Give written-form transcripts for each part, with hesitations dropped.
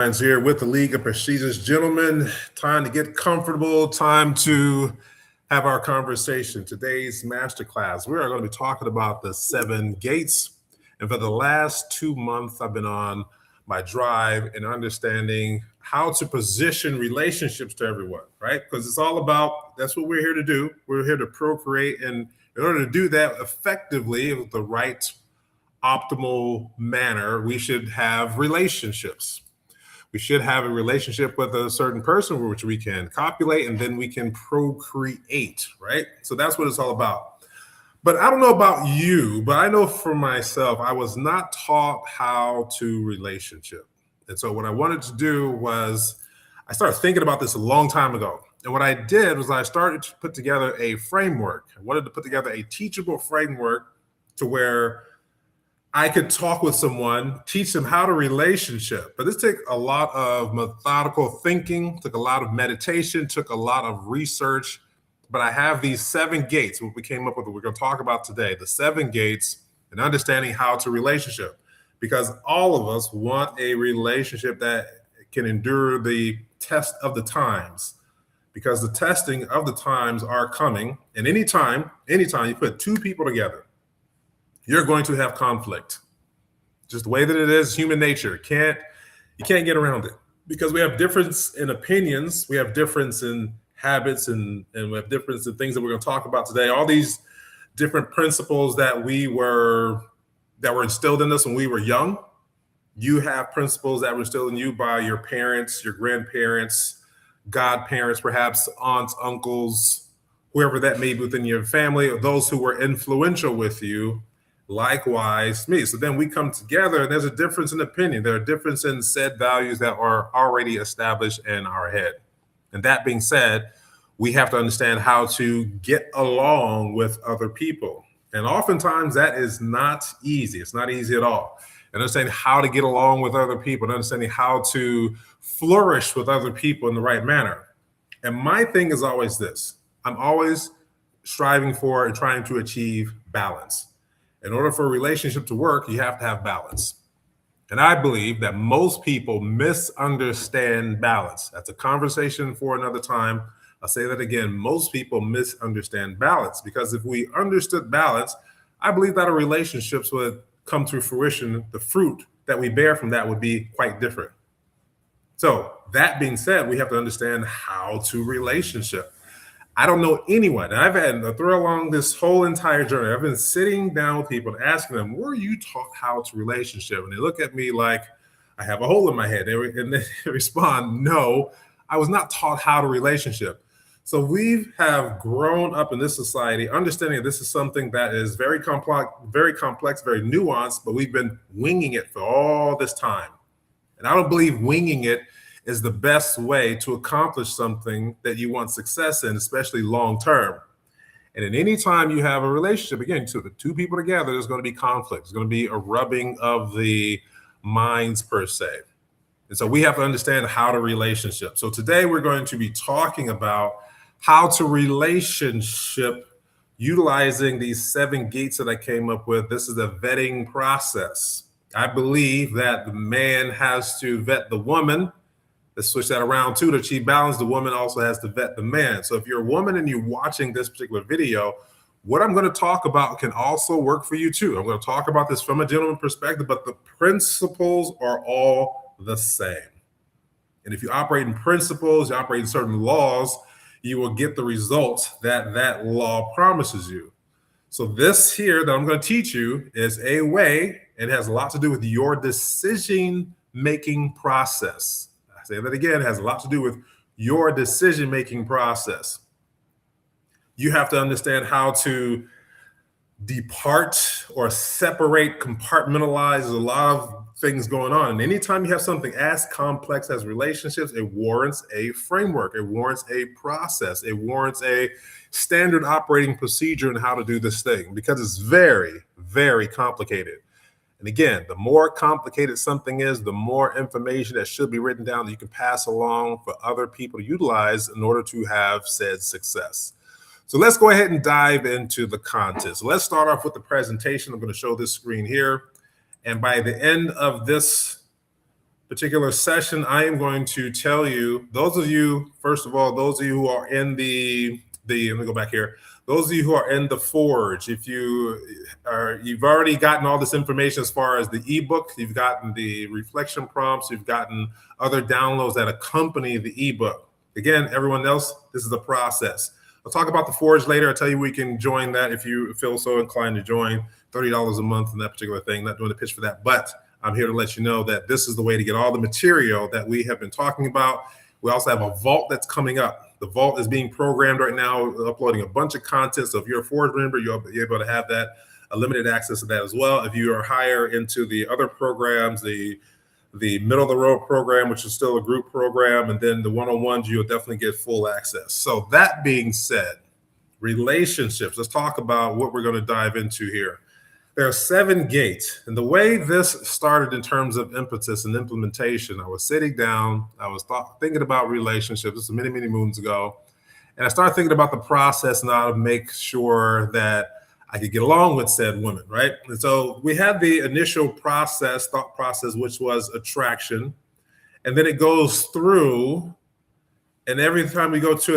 Here with the League of Prestigious Gentlemen. Time to get comfortable, time to have our conversation. Today's masterclass, we are going to be talking about the 7 gates. And for the last 2 months, I've been on my drive in understanding how to position relationships to everyone, right? Because it's all about, that's what we're here to do. We're here to procreate. And in order to do that effectively with the right optimal manner, we should have relationships. We should have a relationship with a certain person which we can copulate and then we can procreate, right? So that's what it's all about. But I don't know about you, but I know for myself, I was not taught how to relationship. And so what I wanted to do was I started thinking about this a long time ago. And what I did was I started to put together a framework. I wanted to put together a teachable framework to where I could talk with someone, teach them how to relationship. But this took a lot of methodical thinking, took a lot of meditation, took a lot of research. But I have these 7 gates, what we came up with, what we're going to talk about today, the 7 gates and understanding how to relationship. Because all of us want a relationship that can endure the test of the times. Because the testing of the times are coming. And anytime you put 2 people together, you're going to have conflict. Just the way that it is, human nature. You can't get around it because we have difference in opinions, we have difference in habits, and we have difference in things that we're going to talk about today. All these different principles that were instilled in us when we were young. You have principles that were instilled in you by your parents, your grandparents, godparents, perhaps aunts, uncles, whoever that may be within your family, or those who were influential with you. Likewise, me. So then we come together and there's a difference in opinion. There are difference in said values that are already established in our head. And that being said, we have to understand how to get along with other people. And oftentimes that is not easy. It's not easy at all. And understanding how to get along with other people and understanding how to flourish with other people in the right manner. And my thing is always this. I'm always striving for and trying to achieve balance. In order for a relationship to work, you have to have balance. And I believe that most people misunderstand balance. That's a conversation for another time. I'll say that again. Most people misunderstand balance because if we understood balance, I believe that our relationships would come to fruition. The fruit that we bear from that would be quite different. So that being said, we have to understand how to relationship. I don't know anyone, and I've had through along this whole entire journey, I've been sitting down with people and asking them, were you taught how to relationship? And they look at me like I have a hole in my head. And they respond, no, I was not taught how to relationship. So we have grown up in this society, understanding that this is something that is very complex, very nuanced, but we've been winging it for all this time. And I don't believe winging it is the best way to accomplish something that you want success in, especially long term. And at any time you have a relationship, again, to the 2 people together, there's going to be conflict. There's going to be a rubbing of the minds per se. And so we have to understand how to relationship. So today we're going to be talking about how to relationship utilizing these 7 gates that I came up with. This is a vetting process. I believe that the man has to vet the woman. Let's switch that around too to achieve balance. The woman also has to vet the man. So if you're a woman and you're watching this particular video, what I'm going to talk about can also work for you too. I'm going to talk about this from a gentleman perspective, but the principles are all the same. And if you operate in principles, you operate in certain laws, you will get the results that that law promises you. So this here that I'm going to teach you is a way, it has a lot to do with your decision-making process. Say that again, it has a lot to do with your decision-making process. You have to understand how to depart or separate, compartmentalize. There's a lot of things going on. And anytime you have something as complex as relationships, it warrants a framework. It warrants a process. It warrants a standard operating procedure in how to do this thing because it's very, very complicated. And again, the more complicated something is, the more information that should be written down that you can pass along for other people to utilize in order to have said success. So let's go ahead and dive into the content. So let's start off with the presentation. I'm going to show this screen here. And by the end of this particular session, I am going to tell you, those of you, first of all, those of you who are in let me go back here. Those of you who are in the Forge, if you've already gotten all this information as far as the ebook, you've gotten the reflection prompts, you've gotten other downloads that accompany the ebook. Again, everyone else, this is the process. I'll talk about the Forge later. I'll tell you we can join that if you feel so inclined to join. $30 a month in that particular thing. Not doing a pitch for that, but I'm here to let you know that this is the way to get all the material that we have been talking about. We also have a vault that's coming up. The vault is being programmed right now, uploading a bunch of content. So if you're a Forge member, you'll be able to have that, limited access to that as well. If you are higher into the other programs, the middle of the road program, which is still a group program, and then the one-on-ones, you'll definitely get full access. So that being said, relationships, let's talk about what we're going to dive into here. There are 7 gates. And the way this started in terms of impetus and implementation, I was sitting down, I was thinking about relationships. This was many, many moons ago. And I started thinking about the process and how to make sure that I could get along with said women, right? And so we had the initial thought process, which was attraction. And then it goes through, and every time we go through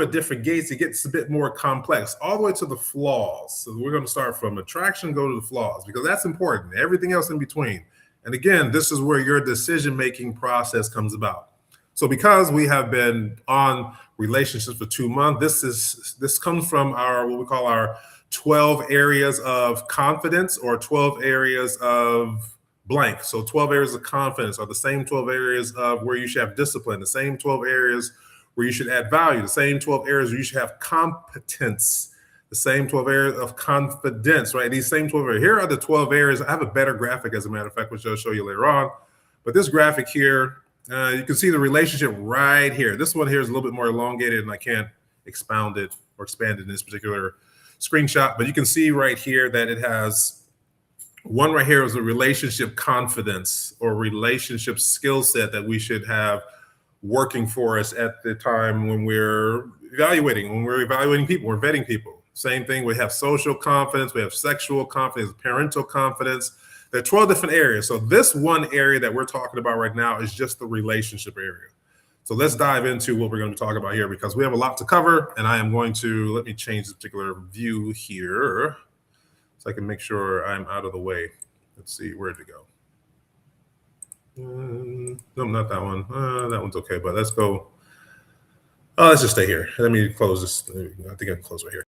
a different gates, it gets a bit more complex, all the way to the flaws. So we're going to start from attraction, go to the flaws, because that's important. Everything else in between. And again, this is where your decision-making process comes about. So because we have been on relationships for 2 months, this comes from what we call our 12 areas of confidence, or 12 areas of blank. So 12 areas of confidence are the same 12 areas of where you should have discipline, the same 12 areas where you should add value, the same 12 areas where you should have competence, the same 12 areas of confidence, right? These same 12 areas. Here are the 12 areas. I have a better graphic, as a matter of fact, which I'll show you later on. But this graphic here, you can see the relationship right here. This one here is a little bit more elongated, and I can't expound it or expand it in this particular screenshot. But you can see right here that it has one right here is a relationship confidence or relationship skill set that we should have working for us at the time when we're evaluating people, we're vetting people. Same thing, we have social confidence, we have sexual confidence, parental confidence. There are 12 different areas. So this one area that we're talking about right now is just the relationship area. So let's dive into what we're going to be talking about here, because we have a lot to cover, and I am going to, let me change the particular view here so I can make sure I'm out of the way. Let's see, where'd it go? No, not that one. That one's okay, but let's go. Let's just stay here. Let me close this. I think I can close right here.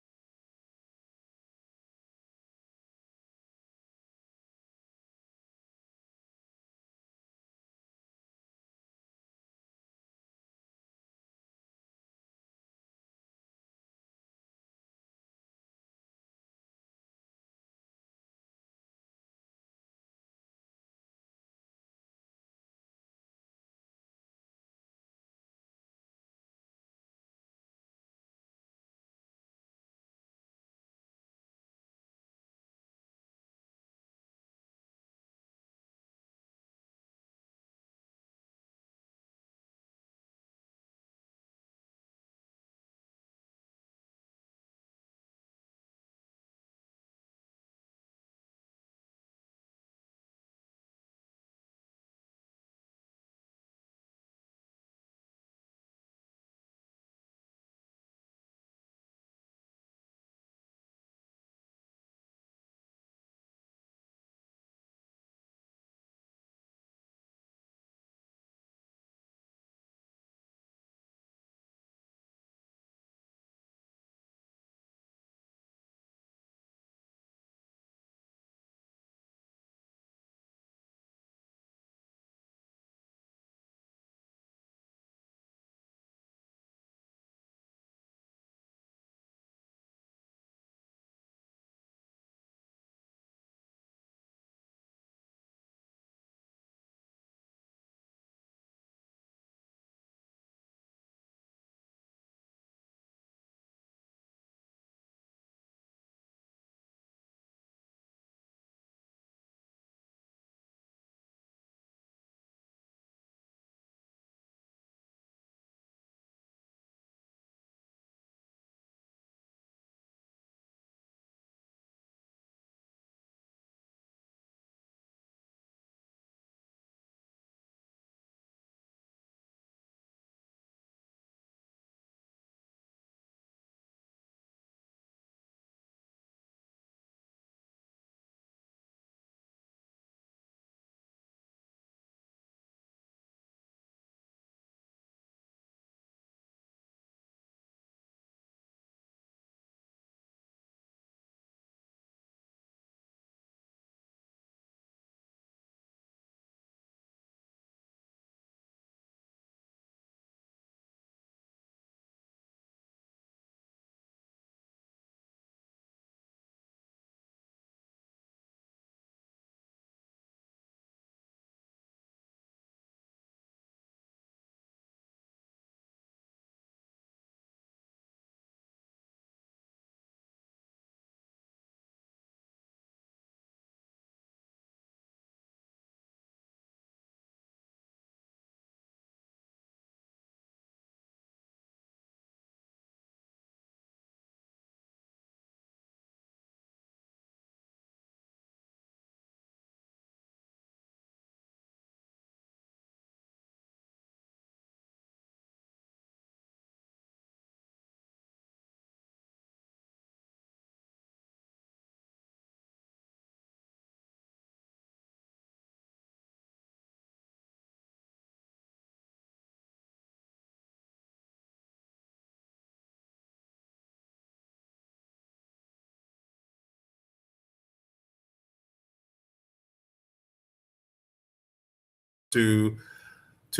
to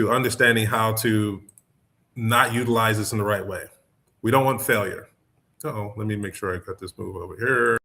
understanding how to not utilize this in the right way. We don't want failure. Uh-oh, let me make sure I got this move over here.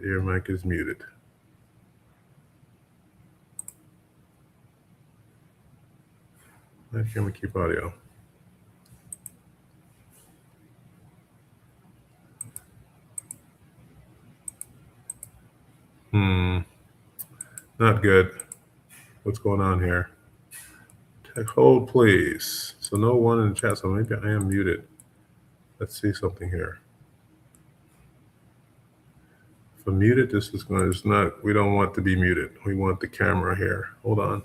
Your mic is muted. Why can't we keep audio? Not good. What's going on here? Hold, please. So no one in the chat, so maybe I am muted. Let's see something here. If I'm muted, this is going to, it's not, we don't want to be muted. We want the camera here. Hold on.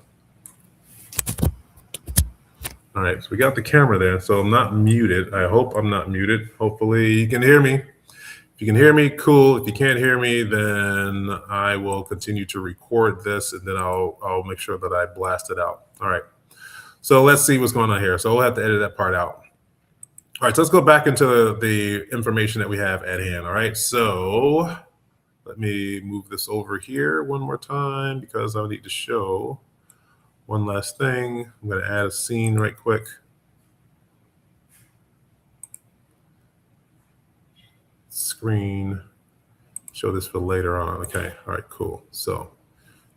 All right, so we got the camera there, so I'm not muted. I hope I'm not muted. Hopefully you can hear me. If you can hear me, cool. If you can't hear me, then I will continue to record this, and then I'll make sure that I blast it out. All right, so let's see what's going on here. So we'll have to edit that part out. All right, so let's go back into the information that we have at hand. All right, so let me move this over here one more time because I need to show one last thing. I'm going to add a scene right quick. Screen. Show this for later on. Okay. All right, cool. So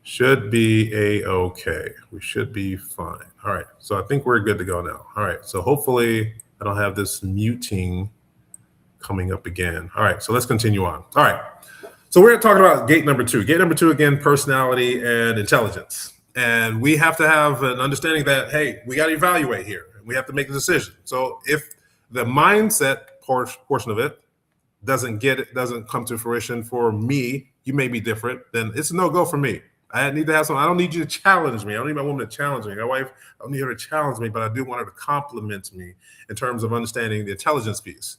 should be a-okay. We should be fine. All right. So I think we're good to go now. All right. So hopefully I don't have this muting coming up again. All right. So let's continue on. All right. So we're talking about gate number 2. Gate number 2, again, personality and intelligence. And we have to have an understanding that, hey, we got to evaluate here. We have to make a decision. So if the mindset portion of it doesn't come to fruition for me, you may be different, then it's a no-go for me. I need to have something. I don't need you to challenge me. I don't need my woman to challenge me. My wife, I don't need her to challenge me, but I do want her to compliment me in terms of understanding the intelligence piece.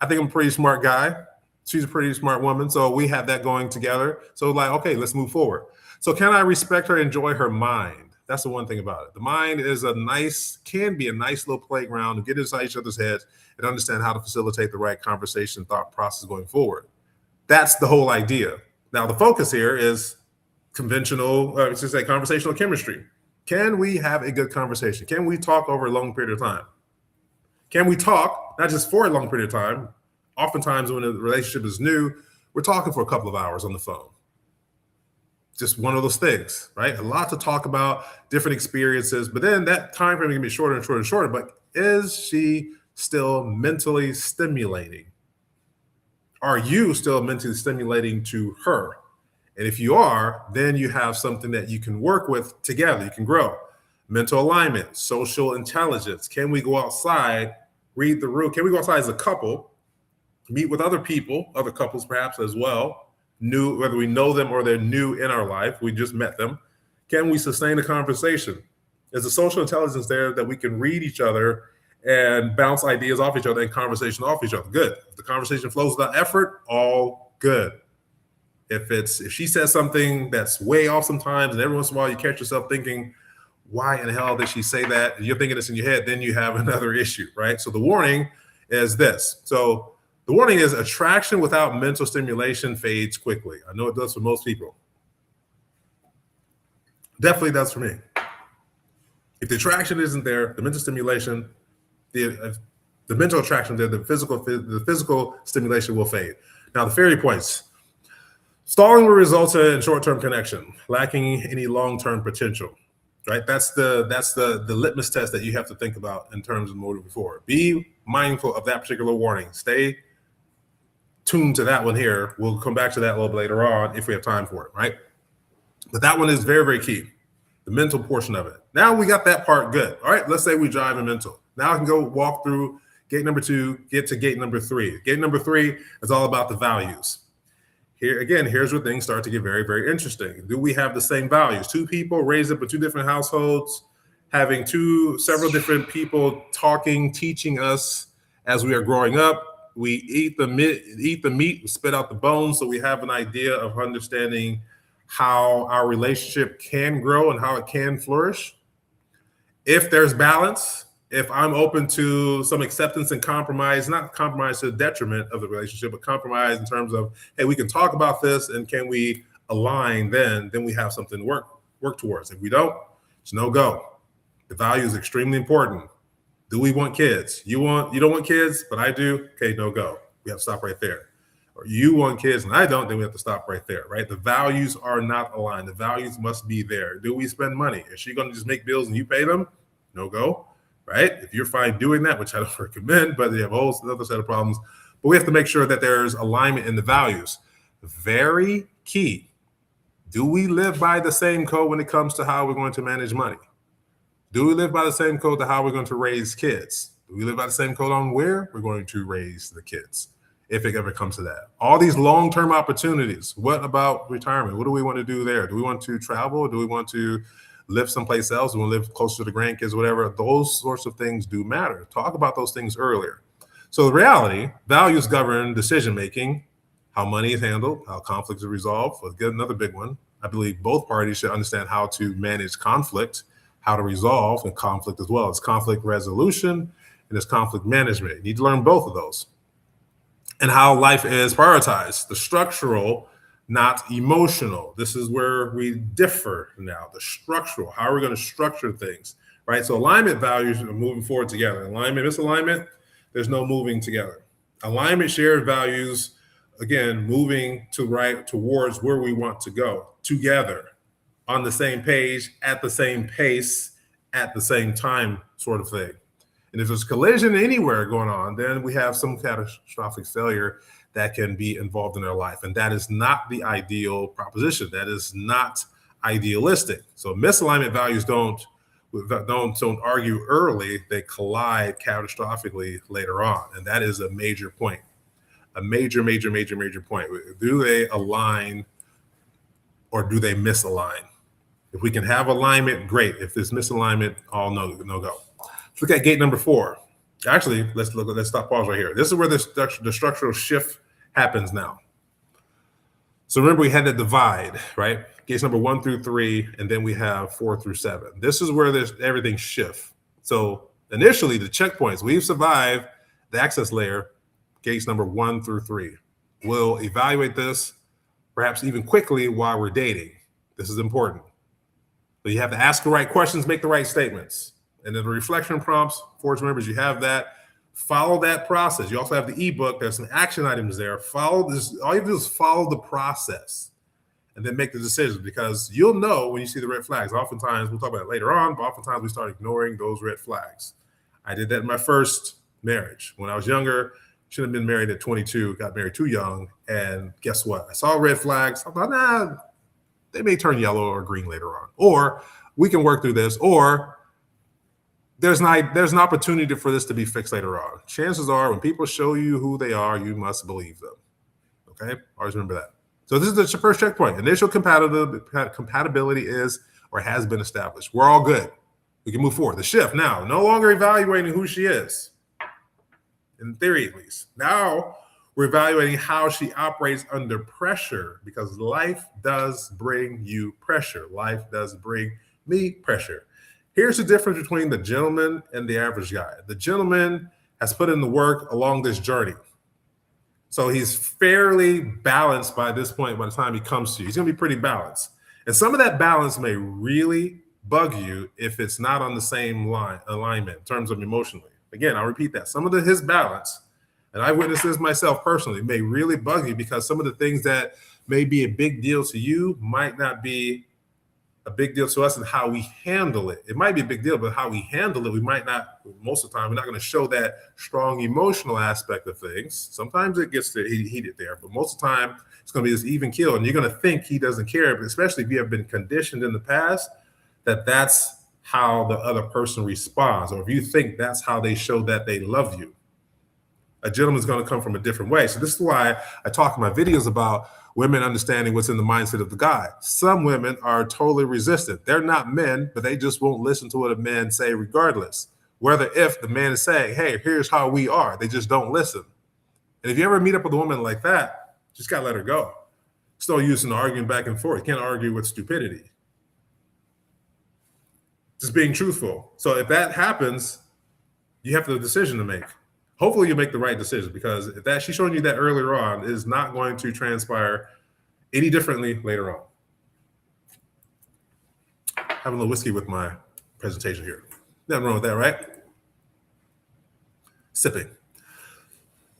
I think I'm a pretty smart guy. She's a pretty smart woman. So we have that going together. So like, okay, let's move forward. So can I respect her, enjoy her mind? That's the one thing about it. The mind is can be a nice little playground to get inside each other's heads and understand how to facilitate the right conversation, thought process going forward. That's the whole idea. Now, the focus here is conventional, conversational chemistry. Can we have a good conversation? Can we talk over a long period of time? Can we talk, not just for a long period of time? Oftentimes when a relationship is new, we're talking for a couple of hours on the phone. Just one of those things, right? A lot to talk about, different experiences, but then that time frame can be shorter and shorter and shorter. But is she still mentally stimulating? Are you still mentally stimulating to her? And if you are, then you have something that you can work with together. You can grow. Mental alignment, social intelligence. Can we go outside, read the room? Can we go outside as a couple, meet with other people, other couples perhaps as well, new, whether we know them or they're new in our life, we just met them. Can we sustain a conversation? Is a social intelligence there that we can read each other and bounce ideas off each other and conversation off each other? Good. If the conversation flows without effort, all good. If she says something that's way off sometimes, and every once in a while you catch yourself thinking, why in the hell did she say that? And you're thinking this in your head, then you have another issue, right? So the warning is this. So the warning is attraction without mental stimulation fades quickly. I know it does for most people. Definitely does for me. If the attraction isn't there, the mental stimulation, the mental attraction there, the physical stimulation will fade. Now, the fairy points. Stalling will result in short-term connection, lacking any long-term potential. Right? That's the litmus test that you have to think about in terms of moving forward. Be mindful of that particular warning. Stay tuned to that one here. We'll come back to that a little bit later on if we have time for it, right? But that one is very, very key, the mental portion of it. Now we got that part good. All right, let's say we drive in mental. Now I can go walk through gate number 2, get to gate number 3. Gate number 3 is all about the values. Here again, here's where things start to get very, very interesting. Do we have the same values? 2 people raised up in 2 different households, having several different people talking, teaching us as we are growing up. We eat the meat, we spit out the bones, so we have an idea of understanding how our relationship can grow and how it can flourish. If there's balance, if I'm open to some acceptance and compromise, not compromise to the detriment of the relationship, but compromise in terms of, hey, we can talk about this and can we align, then we have something to work towards. If we don't, it's no go. The value is extremely important. Do we want kids? You don't want kids, but I do. Okay, no go. We have to stop right there. Or you want kids and I don't, then we have to stop right there, right? The values are not aligned. The values must be there. Do we spend money? Is she going to just make bills and you pay them? No go, right? If you're fine doing that, which I don't recommend, but they have a whole other set of problems. But we have to make sure that there's alignment in the values. Very key. Do we live by the same code when it comes to how we're going to manage money? Do we live by the same code to how we're going to raise kids? Do we live by the same code on where we're going to raise the kids, if it ever comes to that? All these long-term opportunities. What about retirement? What do we want to do there? Do we want to travel? Do we want to live someplace else? Do we want to live closer to the grandkids, whatever? Those sorts of things do matter. Talk about those things earlier. So the reality, values govern decision-making, how money is handled, how conflict is resolved. Another big one. I believe both parties should understand how to manage conflict, how to resolve and conflict as well. It's conflict resolution and it's conflict management. You need to learn both of those. And how life is prioritized, the structural, not emotional. This is where we differ now, the structural. How are we going to structure things, right? So alignment values are moving forward together. Alignment, misalignment, there's no moving together. Alignment, shared values, again, moving towards where we want to go together, on the same page, at the same pace, at the same time, sort of thing. And if there's collision anywhere going on, then we have some catastrophic failure that can be involved in their life. And that is not the ideal proposition. That is not idealistic. So misalignment values don't argue early, they collide catastrophically later on. And that is a major point. A major point. Do they align or do they misalign? If we can have alignment, great. If there's misalignment, all no go. Let's look at gate number 4. Actually, let's stop pause right here. This is where the structural shift happens now. So remember, we had that divide, right? Gates number 1 through 3, and then we have 4 through 7. This is where everything shifts. So initially, the checkpoints, we've survived the access layer, gates number 1 through 3. We'll evaluate this, perhaps even quickly while we're dating. This is important. So you have to ask the right questions, make the right statements. And then the reflection prompts, Forge members, you have that. Follow that process. You also have the ebook. There's some action items there. Follow this. All you have to do is follow the process and then make the decisions, because you'll know when you see the red flags. Oftentimes, we'll talk about it later on, but oftentimes we start ignoring those red flags. I did that in my first marriage. When I was younger, should have been married at 22, got married too young. And guess what? I saw red flags. I thought, nah, they may turn yellow or green later on. Or we can work through this. Or there's an opportunity for this to be fixed later on. Chances are when people show you who they are, you must believe them. Okay? Always remember that. So this is the first checkpoint. Initial compatibility is or has been established. We're all good. We can move forward. The shift now, no longer evaluating who she is, in theory at least. Now we're evaluating how she operates under pressure, because life does bring you pressure. Life does bring me pressure. Here's the difference between the gentleman and the average guy. The gentleman has put in the work along this journey. So he's fairly balanced by this point. By the time he comes to you, he's going to be pretty balanced. And some of that balance may really bug you if it's not on the same alignment in terms of emotionally. Again, I'll repeat that. Some of his balance, and I witnessed this myself personally, may really bug you, because some of the things that may be a big deal to you might not be a big deal to us, and how we handle it. It might be a big deal, but how we handle it, we might not, most of the time, we're not going to show that strong emotional aspect of things. Sometimes it gets heated there, but most of the time, it's going to be this even keel, and you're going to think he doesn't care, but especially if you have been conditioned in the past that that's how the other person responds, or if you think that's how they show that they love you. A gentleman's going to come from a different way. So this is why I talk in my videos about women understanding what's in the mindset of the guy. Some women are totally resistant. They're not men, but they just won't listen to what a man say regardless. Whether if the man is saying, hey, here's how we are, they just don't listen. And if you ever meet up with a woman like that, just got to let her go. It's no use in arguing back and forth. You can't argue with stupidity. Just being truthful. So if that happens, you have the decision to make. Hopefully you make the right decision, because if that she's showing you that earlier on, it is not going to transpire any differently later on. Having a little whiskey with my presentation here. Nothing wrong with that, right? Sipping.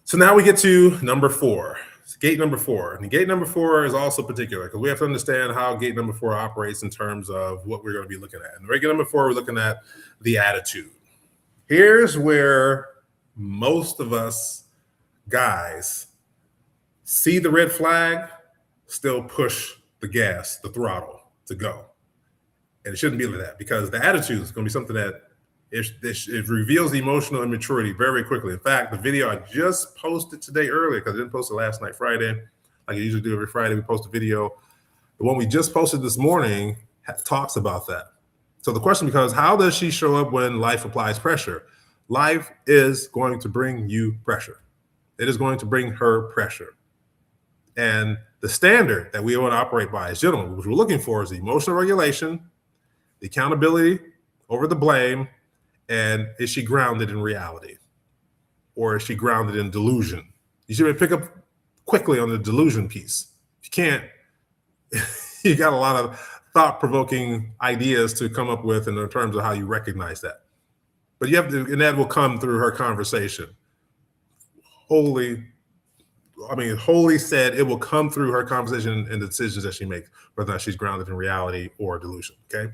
So now we get to number 4. Gate number 4. And gate number 4 is also particular because we have to understand how gate number 4 operates in terms of what we're going to be looking at. And gate number 4, we're looking at the attitude. Here's where most of us guys see the red flag, still push the gas, the throttle to go. And it shouldn't be like that because the attitude is going to be something that it reveals emotional immaturity very quickly. In fact, the video I just posted today earlier, because I didn't post it last night, Friday, like I usually do every Friday, we post a video. The one we just posted this morning talks about that. So the question becomes, how does she show up when life applies pressure? Life is going to bring you pressure. It is going to bring her pressure. And the standard that we want to operate by as gentlemen, which we're looking for, is the emotional regulation, the accountability over the blame, and is she grounded in reality? Or is she grounded in delusion? You should pick up quickly on the delusion piece. If you can't, you got a lot of thought-provoking ideas to come up with in terms of how you recognize that. But you have to, and that will come through her conversation. Holy said it will come through her conversation and the decisions that she makes, whether or not she's grounded in reality or delusion, okay?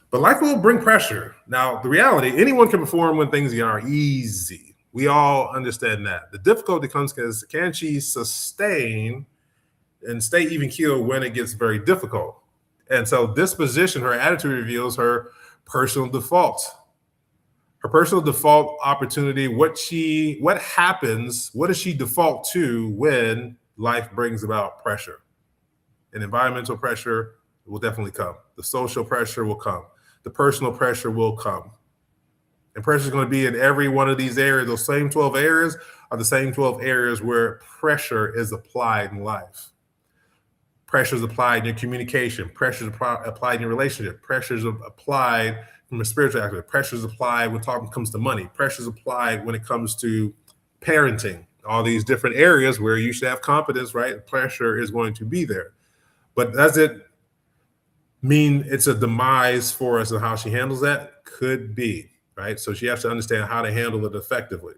But life will bring pressure. Now, the reality, anyone can perform when things are easy. We all understand that. The difficulty comes because can she sustain and stay even keel when it gets very difficult? And so this position, her attitude reveals her personal default. Her personal default opportunity, what does she default to when life brings about pressure? And environmental pressure will definitely come. The social pressure will come. The personal pressure will come. And pressure is going to be in every one of these areas. Those same 12 areas are the same 12 areas where pressure is applied in life. Pressure is applied in your communication. Pressure is applied in your relationship. Pressure is applied from a spiritual aspect. Pressure is applied when it comes to money. Pressure is applied when it comes to parenting. All these different areas where you should have competence, right? Pressure is going to be there. But does it mean it's a demise for us and how she handles that? Could be, right? So she has to understand how to handle it effectively.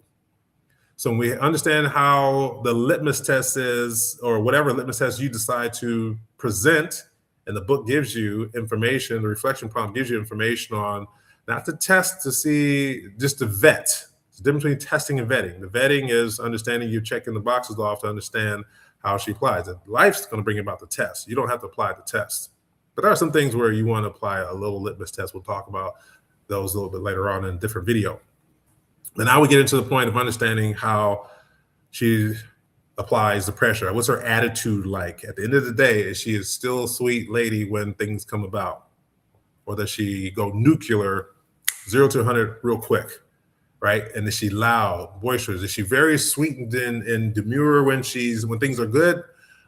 So when we understand how the litmus test is, or whatever litmus test you decide to present, and the book gives you information, the reflection prompt gives you information on, not to test to see, just to vet. It's the difference between testing and vetting. The vetting is understanding you're checking the boxes off to understand how she applies it. Life's going to bring about the test. You don't have to apply the test. But there are some things where you want to apply a little litmus test. We'll talk about those a little bit later on in a different video. And now we get into the point of understanding how she applies the pressure. What's her attitude like? At the end of the day, is she still a sweet lady when things come about? Or does she go nuclear, 0 to 100 real quick, right? And is she loud, boisterous? Is she very sweet and demure when things are good?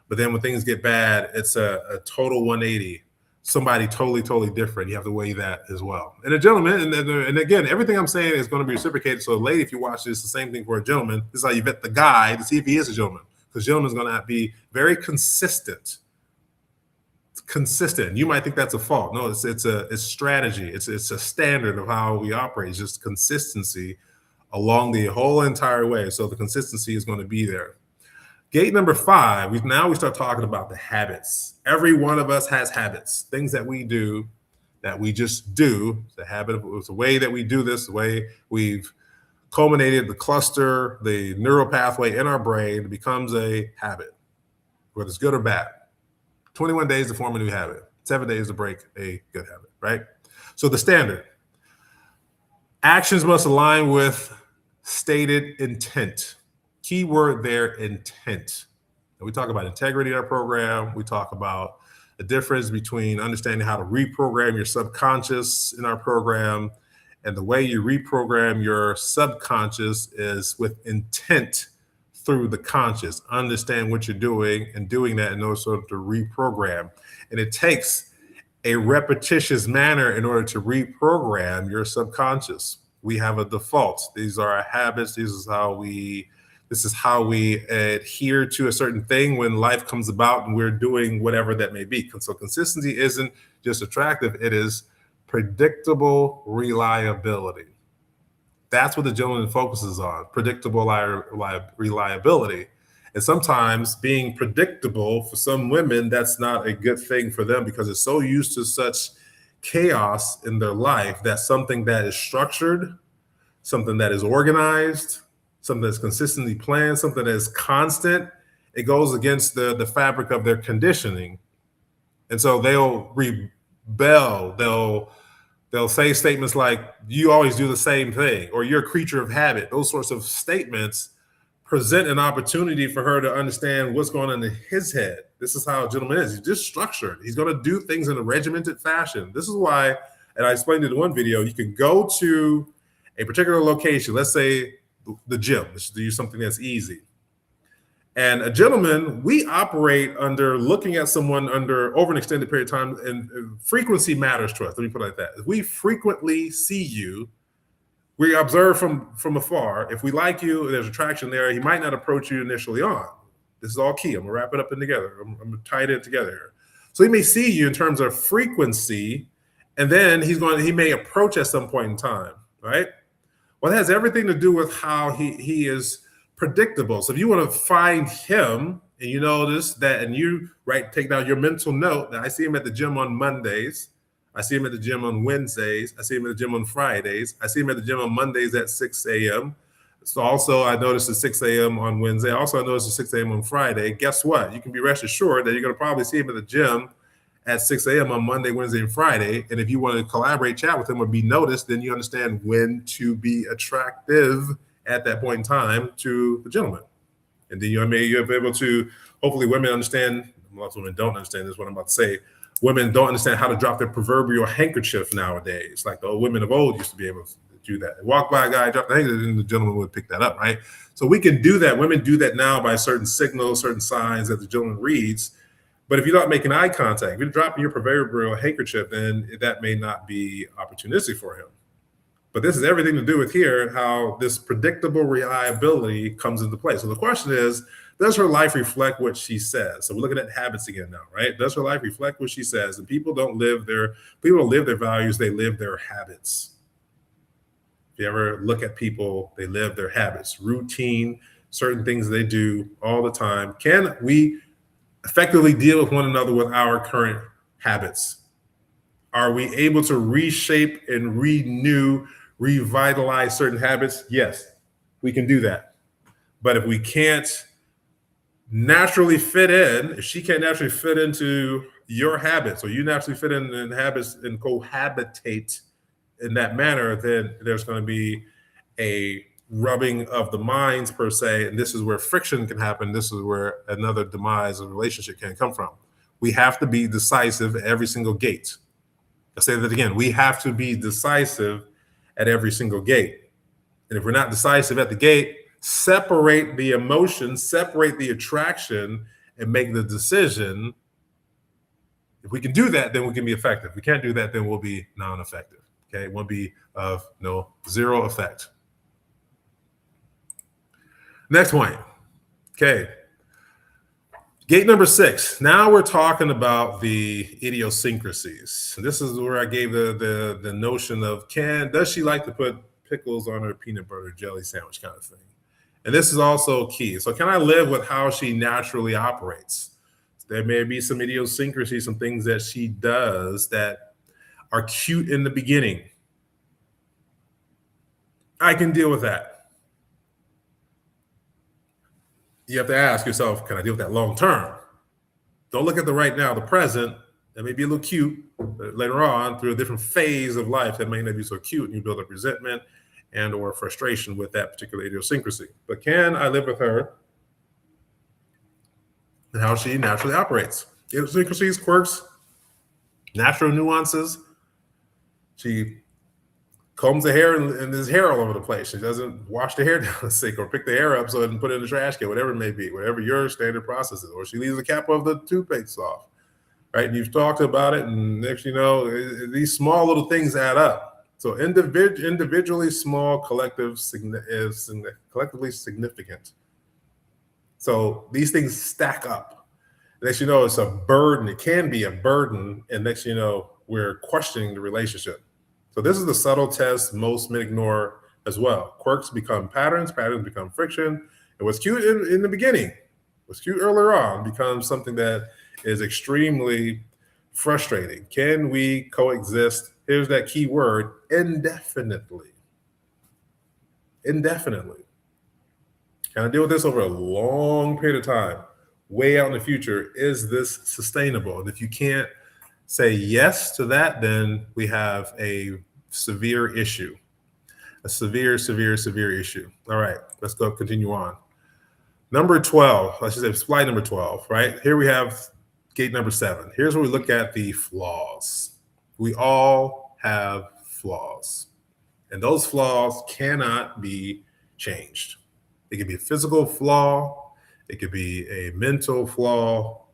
But then when things get bad, it's a total 180. Somebody totally different. You have to weigh that as well. And a gentleman, and again, everything I'm saying is going to be reciprocated. So a lady, if you watch this, the same thing for a gentleman. This is how you vet the guy to see if he is a gentleman. Because gentleman's going to be very consistent. You might think that's a fault. No, it's strategy. It's a standard of how we operate. It's just consistency along the whole entire way. So the consistency is going to be there. Gate number 5, we start talking about the habits. Every one of us has habits, things that we do that we just do. It's a habit. It's the way that we do this, the way we've culminated the cluster, the neural pathway in our brain becomes a habit, whether it's good or bad. 21 days to form a new habit, 7 days to break a good habit, right? So the standard. Actions must align with stated intent. Key word there, intent. And we talk about integrity in our program. We talk about the difference between understanding how to reprogram your subconscious in our program. And the way you reprogram your subconscious is with intent through the conscious. Understand what you're doing and doing that in order to reprogram. And it takes a repetitious manner in order to reprogram your subconscious. We have a default. These are our habits. This is how we adhere to a certain thing when life comes about and we're doing whatever that may be. So consistency isn't just attractive, it is predictable reliability. That's what the gentleman focuses on: predictable reliability. And sometimes being predictable for some women, that's not a good thing for them because it's so used to such chaos in their life that something that is structured, something that is organized, something that's consistently planned, something that is constant, it goes against the fabric of their conditioning. And so they'll rebel. They'll say statements like, "You always do the same thing," or "You're a creature of habit." Those sorts of statements present an opportunity for her to understand what's going on in his head. This is how a gentleman is. He's just structured. He's going to do things in a regimented fashion. This is why, and I explained it in one video, you can go to a particular location, let's say the gym. Let's do something that's easy. And a gentleman, we operate under looking at someone under over an extended period of time, and frequency matters to us. Let me put it like that. If we frequently see you, we observe from afar. If we like you, there's attraction there, he might not approach you initially on. This is all key. I'm gonna wrap it up and together. I'm gonna tie it together here. So he may see you in terms of frequency, and then he may approach at some point in time, right? Well, it has everything to do with how he is predictable. So if you want to find him and you notice that, and you take down your mental note that I see him at the gym on Mondays, I see him at the gym on Wednesdays, I see him at the gym on Fridays, I see him at the gym on Mondays at 6 a.m. So also I noticed at 6 a.m. on Wednesday. Also I noticed at 6 a.m. on Friday. Guess what? You can be rest assured that you're going to probably see him at the gym at 6 a.m. on Monday, Wednesday, and Friday. And if you want to collaborate, chat with him, or be noticed, then you understand when to be attractive at that point in time to the gentleman. And then you'll be able to, hopefully women understand, most women don't understand this, what I'm about to say. Women don't understand how to drop their proverbial handkerchief nowadays. Like the old women of old used to be able to do that. They walk by a guy, drop the handkerchief, and the gentleman would pick that up, right? So we can do that. Women do that now by certain signals, certain signs that the gentleman reads. But if you're not making eye contact, if you're dropping your proverbial handkerchief, then that may not be opportunistic for him. But this has everything to do with here, how this predictable reliability comes into play. So the question is, does her life reflect what she says? So we're looking at habits again now, right? Does her life reflect what she says? And people don't live their values, they live their habits. If you ever look at people, they live their habits, routine, certain things they do all the time. Can we effectively deal with one another with our current habits? Are we able to reshape and renew, revitalize certain habits? Yes, we can do that. But if we can't naturally fit in, if she can't naturally fit into your habits, or you naturally fit in habits and cohabitate in that manner, then there's going to be a rubbing of the minds per se, and this is where friction can happen. This is where another demise of a relationship can come from. We have to be decisive at every single gate. I'll say that again. We have to be decisive at every single gate. And if we're not decisive at the gate, separate the emotion, separate the attraction, and make the decision. If we can do that, then we can be effective. If we can't do that, then we'll be non-effective. Okay, it won't be of zero effect. Next point. Okay. Gate number 6. Now we're talking about the idiosyncrasies. This is where I gave the notion of does she like to put pickles on her peanut butter jelly sandwich kind of thing. And this is also key. So can I live with how she naturally operates? There may be some idiosyncrasies, some things that she does that are cute in the beginning. I can deal with that. You have to ask yourself, can I deal with that long term? Don't look at the right now, the present. That may be a little cute, but later on, through a different phase of life, that may not be so cute, and you build up resentment and or frustration with that particular idiosyncrasy. But can I live with her and how she naturally operates? Idiosyncrasies, quirks, natural nuances. She combs the hair and there's hair all over the place. She doesn't wash the hair down the sink or pick the hair up so it can put it in the trash can, whatever it may be, whatever your standard process is. Or she leaves the cap of the toothpaste off, right? And you've talked about it, and next you know, these small little things add up. So individually small, collectively significant. So these things stack up. Next you know, it's a burden. It can be a burden, and next you know, we're questioning the relationship. So this is the subtle test most men ignore as well. Quirks become patterns, patterns become friction. And what's cute in the beginning, what's cute earlier on, becomes something that is extremely frustrating. Can we coexist? Here's that key word, indefinitely. Indefinitely. Can I deal with this over a long period of time, way out in the future? Is this sustainable? And if you can't say yes to that, then we have a severe issue, a severe issue. All right, let's go continue on. Number 12, let's just say slide number 12, right? Here we have gate number 7. Here's where we look at the flaws. We all have flaws, and those flaws cannot be changed. It could be a physical flaw. It could be a mental flaw.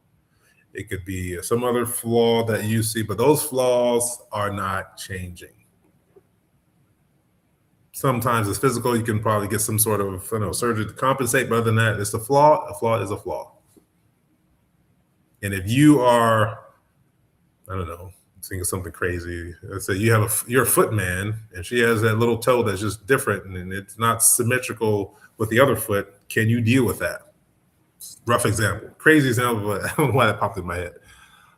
It could be some other flaw that you see, but those flaws are not changing. Sometimes it's physical. You can probably get some sort of surgery to compensate, but other than that, it's a flaw. A flaw is a flaw. And if you are, I don't know, thinking something crazy. Let's say you're a foot man, and she has that little toe that's just different, and it's not symmetrical with the other foot. Can you deal with that? Rough example, crazy example, but I don't know why that popped in my head.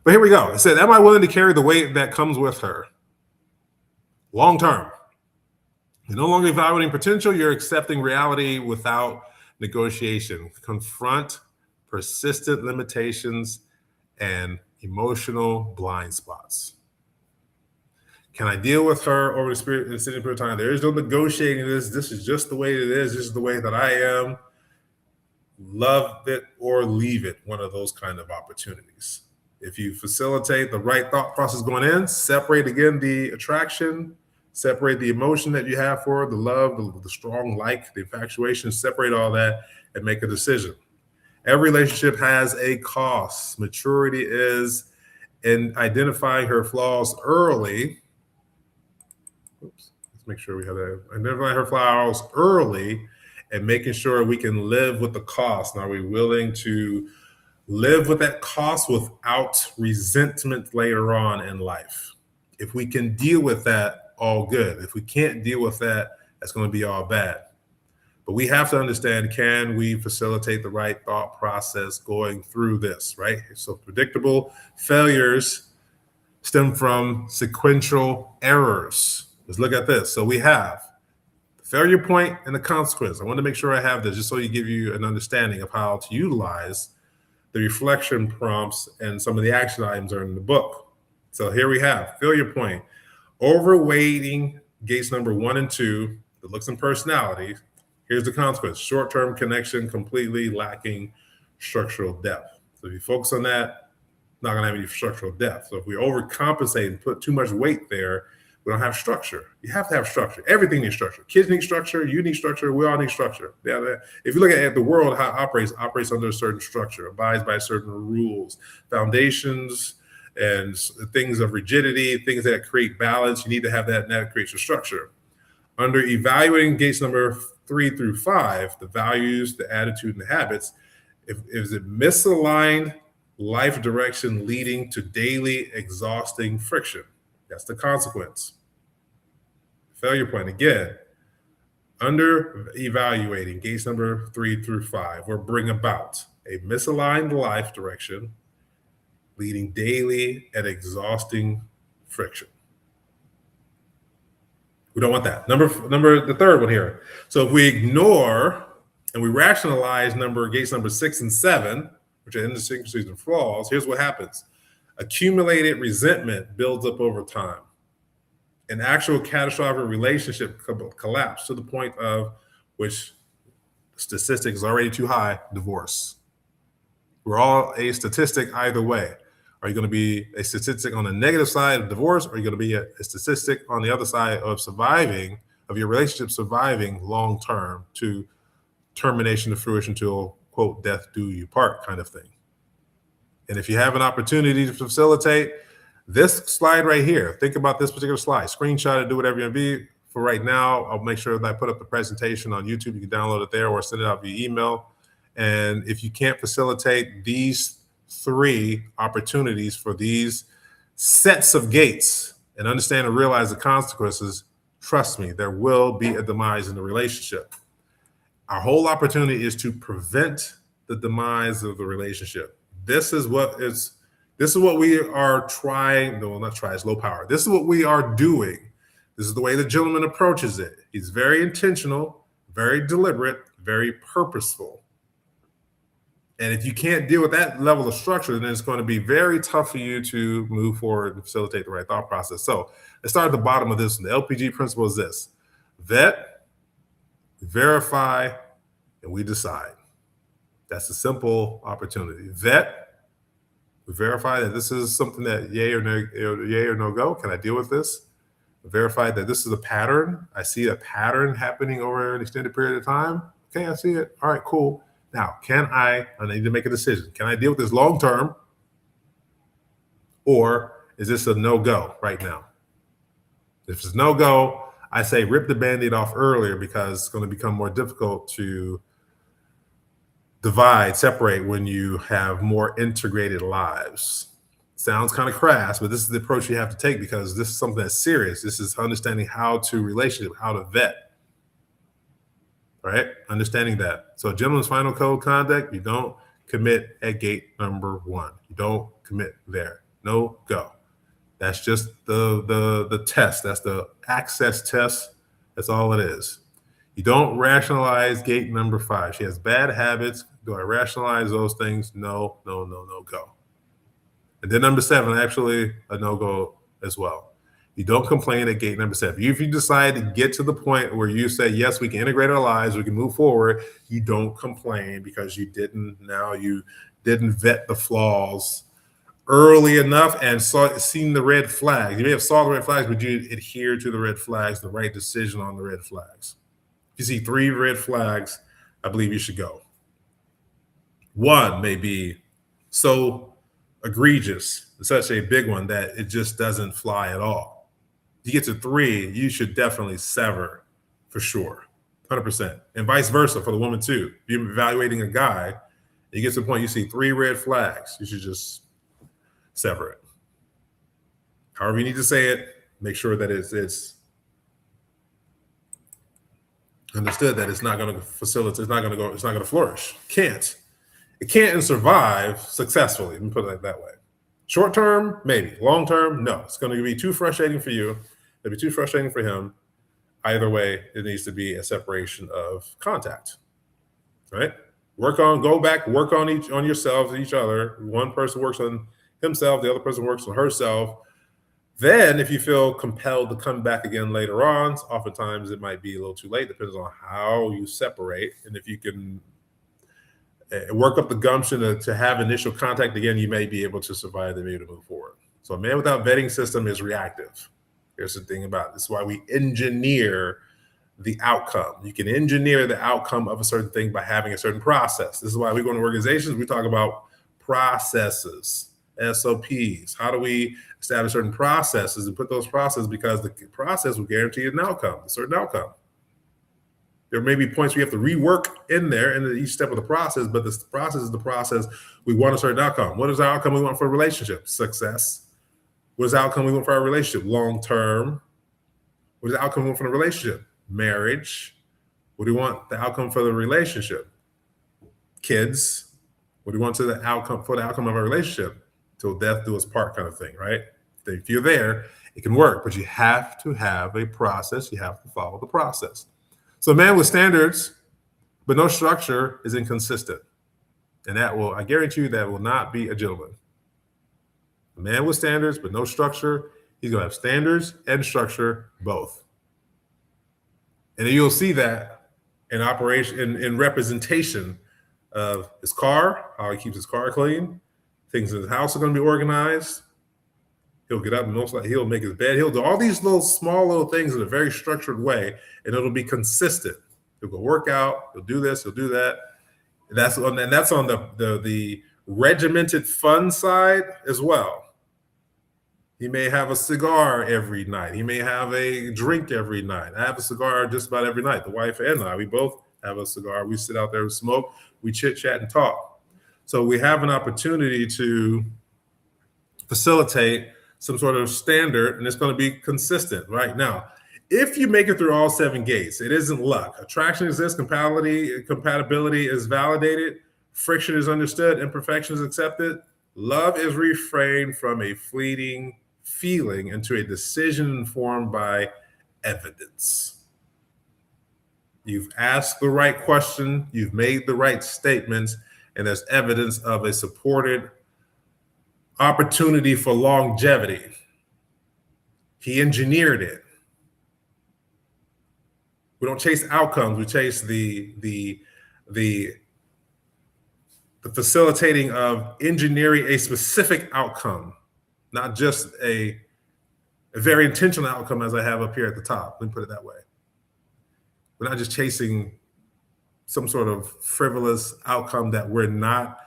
But here we go. It said, am I willing to carry the weight that comes with her? Long term. You're no longer evaluating potential, you're accepting reality without negotiation. Confront persistent limitations and emotional blind spots. Can I deal with her over the period of time? There is no negotiating this. This is just the way it is. This is the way that I am. Love it or leave it, one of those kind of opportunities. If you facilitate the right thought process going in, separate again the attraction, separate the emotion that you have for the love, the strong like, the infatuation, separate all that and make a decision. Every relationship has a cost. Maturity is in identifying her flaws early. Oops, let's make sure we have that. Identifying her flaws early and making sure we can live with the cost. Now, are we willing to live with that cost without resentment later on in life? If we can deal with that, all good. If we can't deal with that, that's going to be all bad. But we have to understand, can we facilitate the right thought process going through this, right? So predictable failures stem from sequential errors. Let's look at this. So we have the failure point and the consequence. I want to make sure I have this just so you give you an understanding of how to utilize the reflection prompts and some of the action items are in the book. So here we have failure point, overweighting gates number 1 and 2, the looks and personality. Here's the consequence: short-term connection, completely lacking structural depth. So if you focus on that, not going to have any structural depth. So if we overcompensate and put too much weight there, we don't have structure. You have to have structure. Everything needs structure. Kids need structure. You need structure. We all need structure. If you look at the world, how it operates under a certain structure, abides by certain rules, foundations, and things of rigidity, things that create balance. You need to have that, and that creates a structure. Under evaluating gates number 3 through 5, the values, the attitude, and the habits, is it misaligned life direction leading to daily exhausting friction? That's the consequence. Failure point, again, under evaluating gates number 3 through 5 will bring about a misaligned life direction leading daily and exhausting friction. We don't want that. The third one here. So if we ignore and we rationalize gates number 6 and 7, which are idiosyncrasies and flaws, here's what happens. Accumulated resentment builds up over time. An actual catastrophic relationship collapse to the point of which statistic is already too high, divorce. We're all a statistic either way. Are you going to be a statistic on the negative side of divorce, or are you going to be a statistic on the other side of your relationship surviving long-term to termination to fruition till, quote, death do you part kind of thing? And if you have an opportunity to facilitate this slide right here, think about this particular slide, screenshot it, do whatever you're going to be. For right now, I'll make sure that I put up the presentation on YouTube. You can download it there or send it out via email. And if you can't facilitate these 3 opportunities for these sets of gates and understand and realize the consequences, Trust me, there will be a demise in the relationship. Our whole opportunity is to prevent the demise of the relationship. This is what we are trying. No, not try. It's low power. This is what we are doing. This is the way the gentleman approaches it. He's very intentional, very deliberate, very purposeful. And if you can't deal with that level of structure, then it's going to be very tough for you to move forward and facilitate the right thought process. So let's start at the bottom of this. The LPG principle is this: vet, verify, and we decide. That's a simple opportunity. Vet, verify that this is something that yay or no go. Can I deal with this? Verify that this is a pattern. I see a pattern happening over an extended period of time. Okay, I see it. All right, cool. Now, I need to make a decision. Can I deal with this long term? Or is this a no-go right now? If it's no-go, I say rip the Band-Aid off earlier, because it's going to become more difficult to separate when you have more integrated lives. Sounds kind of crass, but this is the approach you have to take, because this is something that's serious. This is understanding how to vet. Right? Understanding that. So gentleman's final code conduct, you don't commit at gate number 1. You don't commit there. No go. That's just the test. That's the access test. That's all it is. You don't rationalize gate number 5. She has bad habits. Do I rationalize those things? No, go. And then number 7, actually a no-go as well. You don't complain at gate number 7. If you decide to get to the point where you say, yes, we can integrate our lives, we can move forward, you don't complain because you didn't vet the flaws early enough and seen the red flags. You may have saw the red flags, but you adhere to the red flags, the right decision on the red flags. If you see 3 red flags, I believe you should go. 1 may be so egregious, such a big one, that it just doesn't fly at all. You get to 3, you should definitely sever for sure, 100%. And vice versa for the woman too. If you're evaluating a guy, you get to the point you see 3 red flags, you should just sever it. However you need to say it, make sure that it's understood that it's not going to facilitate, it's not going to flourish. It can't survive successfully. Let me put it that way. Short term, maybe. Long term, no. It's going to be too frustrating for you. It'll be too frustrating for him. Either way, it needs to be a separation of contact, right? Work on yourselves, each other. One person works on himself, the other person works on herself. Then if you feel compelled to come back again later on, oftentimes it might be a little too late, depends on how you separate. And if you can work up the gumption to have initial contact again, you may be able to survive and be able to move forward. So a man without vetting system is reactive. Here's the thing about it. This is why we engineer the outcome. You can engineer the outcome of a certain thing by having a certain process. This is why we go into organizations, we talk about processes, SOPs. How do we establish certain processes and put those processes, because the process will guarantee an outcome, a certain outcome. There may be points we have to rework in there in each step of the process, but this process is the process. We want a certain outcome. What is the outcome we want for a relationship? Success. What is the outcome we want for our relationship? Long term. What is the outcome we want for the relationship? Marriage. What do you want the outcome for the relationship? Kids. What do you want for the outcome of our relationship? Till death do us part kind of thing, right? If you're there, it can work, but you have to have a process. You have to follow the process. So a man with standards, but no structure, is inconsistent. And I guarantee you, that will not be a gentleman. A man with standards, but no structure, he's going to have standards and structure, both. And then you'll see that in operation, in representation of his car, how he keeps his car clean. Things in his house are going to be organized. He'll get up and most likely he'll make his bed. He'll do all these small little things in a very structured way, and it'll be consistent. He'll go work out. He'll do this. He'll do that. And that's on the regimented fun side as well. He may have a cigar every night. He may have a drink every night. I have a cigar just about every night. The wife and I, we both have a cigar. We sit out there and smoke. We chit chat and talk. So we have an opportunity to facilitate some sort of standard, and it's going to be consistent. Right now, If you make it through all 7 gates, it isn't luck. Attraction exists, compatibility is validated, friction is understood, imperfection is accepted. Love is reframed from a fleeting feeling into a decision informed by evidence. You've asked the right question, you've made the right statements, and there's evidence of a supported opportunity for longevity. He engineered it. We don't chase outcomes. We chase the facilitating of engineering a specific outcome, not just a very intentional outcome, as I have up here at the top. Let me put it that way. We're not just chasing some sort of frivolous outcome that we're not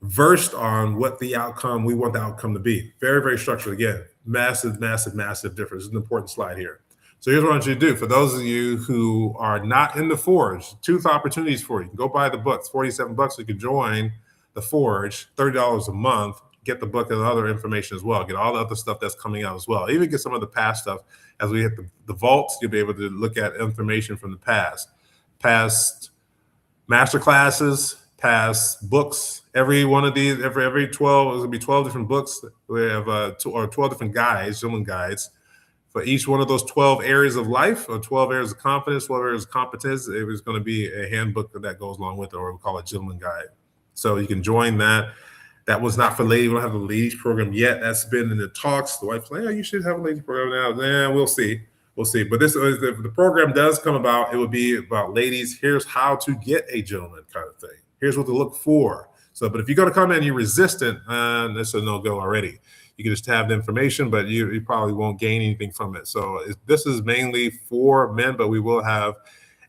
versed on what the outcome we want the outcome to be. Very, very structured. Again, massive, massive, massive difference. It's an important slide here. So here's what I want you to do. For those of you who are not in the Forge, 2 opportunities for you. You can go buy the books, $47. You can join the Forge, $30 a month, get the book and other information as well. Get all the other stuff that's coming out as well. Even get some of the past stuff. As we hit the vaults, you'll be able to look at information from the past master classes, past books. Every one of these, every 12, there's gonna be 12 different books. We have 12 different guides, gentleman guides. For each one of those 12 areas of life, or 12 areas of confidence, 12 areas of competence, it was going to be a handbook that goes along with it, or we call it gentleman guide. So you can join that. That was not for ladies. We don't have the ladies program yet. That's been in the talks. The wife's like, oh, you should have a ladies program now. Yeah, we'll see. We'll see. But this, if the program does come about, it would be about ladies. Here's how to get a gentleman kind of thing. Here's what to look for. So, but if you're going to come in and you're resistant, that's a no-go already. You can just have the information, but you probably won't gain anything from it. So this is mainly for men, but we will have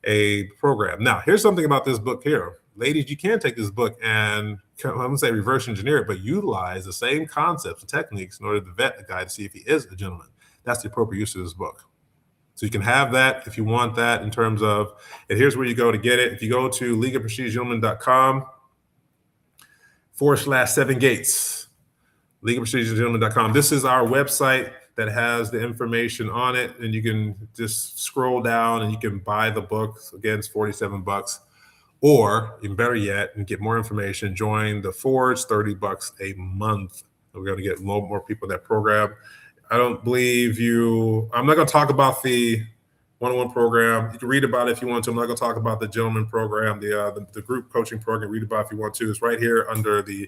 a program. Now, here's something about this book here. Ladies, you can take this book and, I'm going to say reverse engineer it, but utilize the same concepts and techniques in order to vet a guy to see if he is a gentleman. That's the appropriate use of this book. So you can have that if you want that in terms of, and here's where you go to get it. If you go to leagueofprestigegentlemen.com/7gates, leagueofprestigegentlemen.com. This is our website that has the information on it, and you can just scroll down and you can buy the book. Again, it's $47, or even better yet, and get more information, join the Forge, $30 a month. We're going to get a lot more people in that program. I don't believe you. I'm not going to talk about the one-on-one program. You can read about it if you want to. I'm not going to talk about the gentleman program, the group coaching program. Read about it if you want to. It's right here under the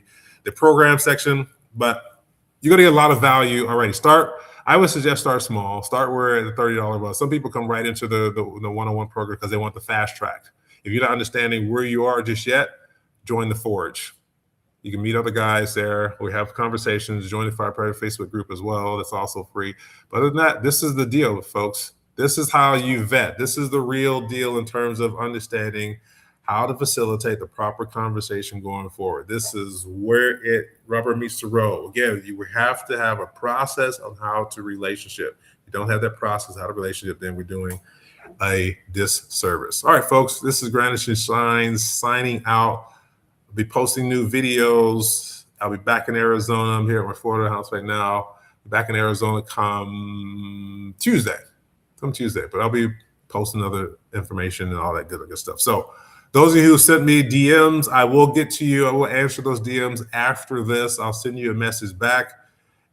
program section. But you're going to get a lot of value already. I would suggest start small. Start where at the $30 month. Some people come right into the one-on-one program because they want the fast track. If you're not understanding where you are just yet, join the Forge. You can meet other guys there. We have conversations. Join the Fire Private Facebook group as well. That's also free. But other than that, this is the deal, folks. This is how you vet. This is the real deal in terms of understanding how to facilitate the proper conversation going forward. This is where rubber meets the road. Again, you have to have a process on how to relationship. If you don't have that process, how to relationship, then we're doing a disservice. All right, folks, this is Granish and Shines signing out. I'll be posting new videos. I'll be back in Arizona. I'm here at my Florida house right now. Back in Arizona come Tuesday. But I'll be posting other information and all that good stuff. So those of you who sent me DMs, I will get to you. I will answer those DMs after this. I'll send you a message back.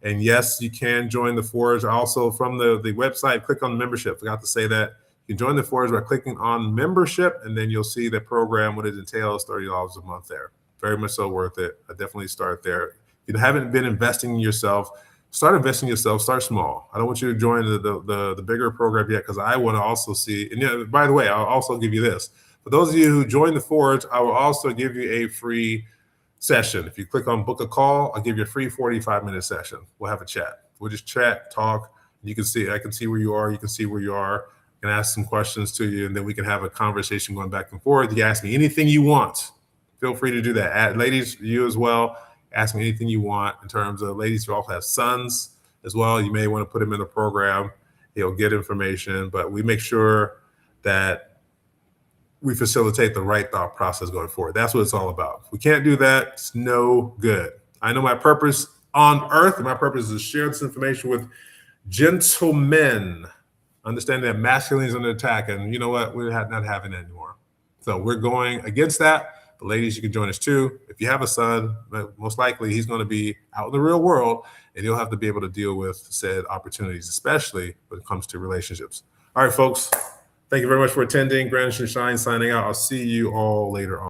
And yes, you can join the Forge. Also from the website, click on membership. Forgot to say that. You can join the Forge by clicking on membership, and then you'll see the program, what it entails, $30 a month there. Very much so worth it. I definitely start there. If you haven't been investing in yourself, start investing in yourself. Start small. I don't want you to join the bigger program yet, because I want to also see, and by the way, I'll also give you this. For those of you who join the Forge, I will also give you a free session. If you click on book a call, I'll give you a free 45-minute session. We'll have a chat. We'll just chat, talk. You can see, I can see where you are. You can see where you are. I can ask some questions to you, and then we can have a conversation going back and forth. You can ask me anything you want. Feel free to do that. Ladies, you as well, ask me anything you want in terms of ladies who also have sons as well. You may want to put them in the program. He'll get information, but we make sure that we facilitate the right thought process going forward. That's what it's all about. If we can't do that, it's no good. I know my purpose on earth, and my purpose is to share this information with gentlemen understanding that masculine is under attack. And you know what? We're not having that anymore. So we're going against that. The ladies, you can join us too. If you have a son, most likely he's going to be out in the real world, and you'll have to be able to deal with said opportunities, especially when it comes to relationships. All right, folks. Thank you very much for attending. Grandison Shine signing out. I'll see you all later on.